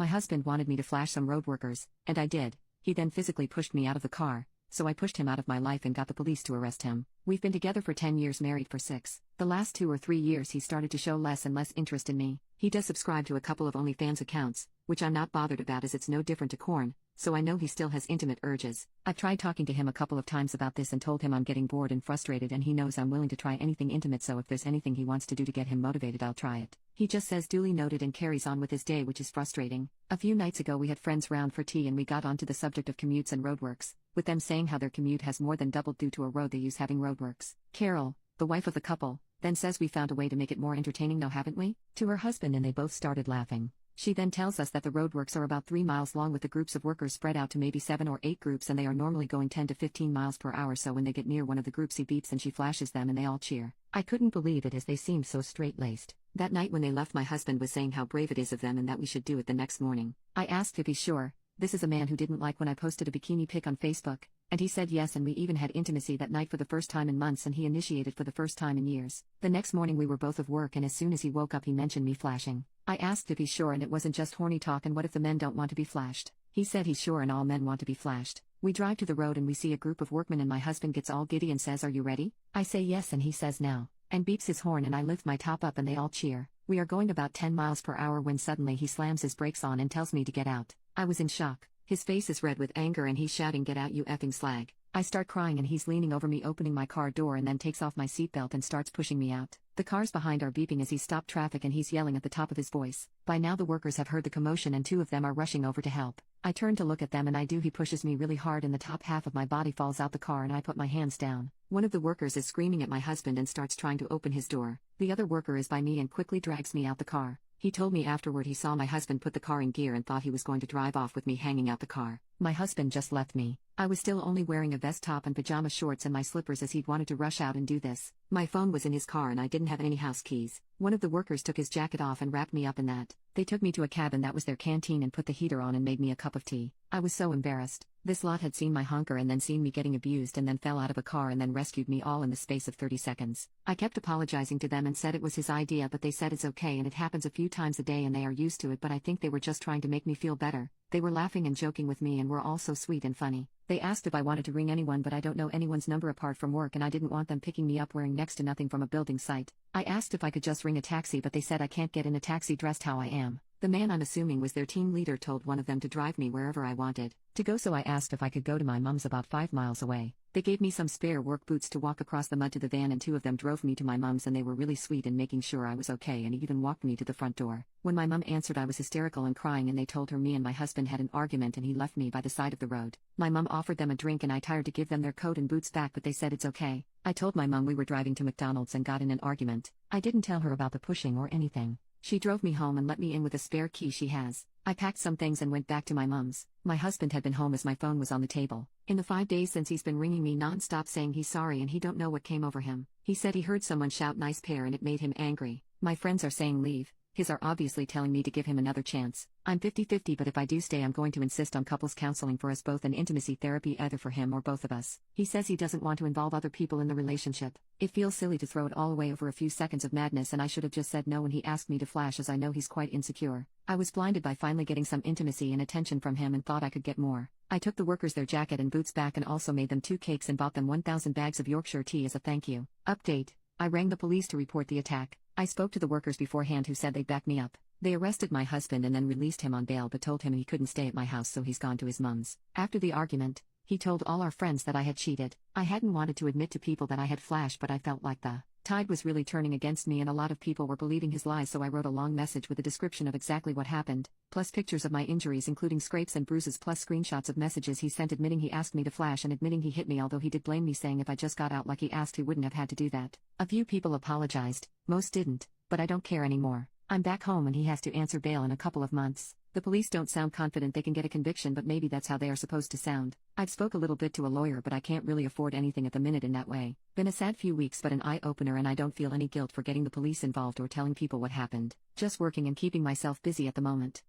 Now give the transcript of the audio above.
My husband wanted me to flash some roadworkers, and I did. He then physically pushed me out of the car, so I pushed him out of my life and got the police to arrest him. We've been together for 10 years, married for 6. The last 2 or 3 years he started to show less and less interest in me. He does subscribe to a couple of OnlyFans accounts, which I'm not bothered about as it's no different to corn, so I know he still has intimate urges. I've tried talking to him a couple of times about this and told him I'm getting bored and frustrated, and he knows I'm willing to try anything intimate, so if there's anything he wants to do to get him motivated, I'll try it. He just says duly noted and carries on with his day, which is frustrating. A few nights ago we had friends round for tea and we got onto the subject of commutes and roadworks, with them saying how their commute has more than doubled due to a road they use having roadworks. Carol, the wife of the couple, then says we found a way to make it more entertaining now, haven't we? To her husband, and they both started laughing. She then tells us that the roadworks are about 3 miles long with the groups of workers spread out to maybe 7 or 8 groups, and they are normally going 10 to 15 miles per hour, so when they get near one of the groups he beeps and she flashes them and they all cheer. I couldn't believe it as they seemed so straight-laced. That night when they left, my husband was saying how brave it is of them and that we should do it the next morning. I asked if he's sure. This is a man who didn't like when I posted a bikini pic on Facebook, and he said yes, and we even had intimacy that night for the first time in months, and he initiated for the first time in years. The next morning we were both of work, and as soon as he woke up he mentioned me flashing. I asked if he's sure and it wasn't just horny talk, and what if the men don't want to be flashed. He said he's sure and all men want to be flashed. We drive to the road and we see a group of workmen and my husband gets all giddy and says, "Are you ready?" I say yes and he says now, and beeps his horn, and I lift my top up and they all cheer. We are going about 10 miles per hour when suddenly he slams his brakes on and tells me to get out. I was in shock. His face is red with anger and he's shouting, "Get out, you effing slag." I start crying and he's leaning over me, opening my car door, and then takes off my seatbelt and starts pushing me out. The cars behind are beeping as he stopped traffic and he's yelling at the top of his voice. By now the workers have heard the commotion and 2 of them are rushing over to help. I turn to look at them and he pushes me really hard and the top half of my body falls out the car and I put my hands down. One of the workers is screaming at my husband and starts trying to open his door. The other worker is by me and quickly drags me out the car. He told me afterward he saw my husband put the car in gear and thought he was going to drive off with me hanging out the car. My husband just left me. I was still only wearing a vest top and pajama shorts and my slippers as he'd wanted to rush out and do this. My phone was in his car and I didn't have any house keys. One of the workers took his jacket off and wrapped me up in that. They took me to a cabin that was their canteen and put the heater on and made me a cup of tea. I was so embarrassed. This lot had seen my hunker and then seen me getting abused and then fell out of a car and then rescued me all in the space of 30 seconds. I kept apologizing to them and said it was his idea, but they said it's okay and it happens a few times a day and they are used to it, but I think they were just trying to make me feel better. They were laughing and joking with me and were all so sweet and funny. They asked if I wanted to ring anyone, but I don't know anyone's number apart from work and I didn't want them picking me up wearing next to nothing from a building site. I asked if I could just ring a taxi, but they said I can't get in a taxi dressed how I am. The man, I'm assuming was their team leader, told one of them to drive me wherever I wanted to go, so I asked if I could go to my mom's about 5 miles away. They gave me some spare work boots to walk across the mud to the van and 2 of them drove me to my mom's and they were really sweet in making sure I was okay and even walked me to the front door. When my mom answered I was hysterical and crying and they told her me and my husband had an argument and he left me by the side of the road. My mom offered them a drink and I tried to give them their coat and boots back, but they said it's okay. I told my mom we were driving to McDonald's and got in an argument. I didn't tell her about the pushing or anything. She drove me home and let me in with a spare key she has. I packed some things and went back to my mom's. My husband had been home as my phone was on the table. In the 5 days since, he's been ringing me non-stop saying he's sorry and he don't know what came over him. He said he heard someone shout "nice pair" and it made him angry. My friends are saying leave. His are obviously telling me to give him another chance. I'm 50-50, but if I do stay I'm going to insist on couples counseling for us both and intimacy therapy either for him or both of us. He says he doesn't want to involve other people in the relationship. It feels silly to throw it all away over a few seconds of madness, and I should have just said no when he asked me to flash, as I know he's quite insecure. I was blinded by finally getting some intimacy and attention from him and thought I could get more. I took the workers their jacket and boots back and also made them 2 cakes and bought them 1,000 bags of Yorkshire tea as a thank you. Update: I rang the police to report the attack. I spoke to the workers beforehand who said they'd back me up. They arrested my husband and then released him on bail, but told him he couldn't stay at my house, so he's gone to his mum's. After the argument, he told all our friends that I had cheated. I hadn't wanted to admit to people that I had flashed, but I felt like the tide was really turning against me and a lot of people were believing his lies, so I wrote a long message with a description of exactly what happened, plus pictures of my injuries including scrapes and bruises, plus screenshots of messages he sent admitting he asked me to flash and admitting he hit me, although he did blame me, saying if I just got out like he asked he wouldn't have had to do that. A few people apologized, most didn't, but I don't care anymore. I'm back home and he has to answer bail in a couple of months. The police don't sound confident they can get a conviction, but maybe that's how they are supposed to sound. I've spoke a little bit to a lawyer, but I can't really afford anything at the minute in that way. Been a sad few weeks, but an eye-opener, and I don't feel any guilt for getting the police involved or telling people what happened. Just working and keeping myself busy at the moment.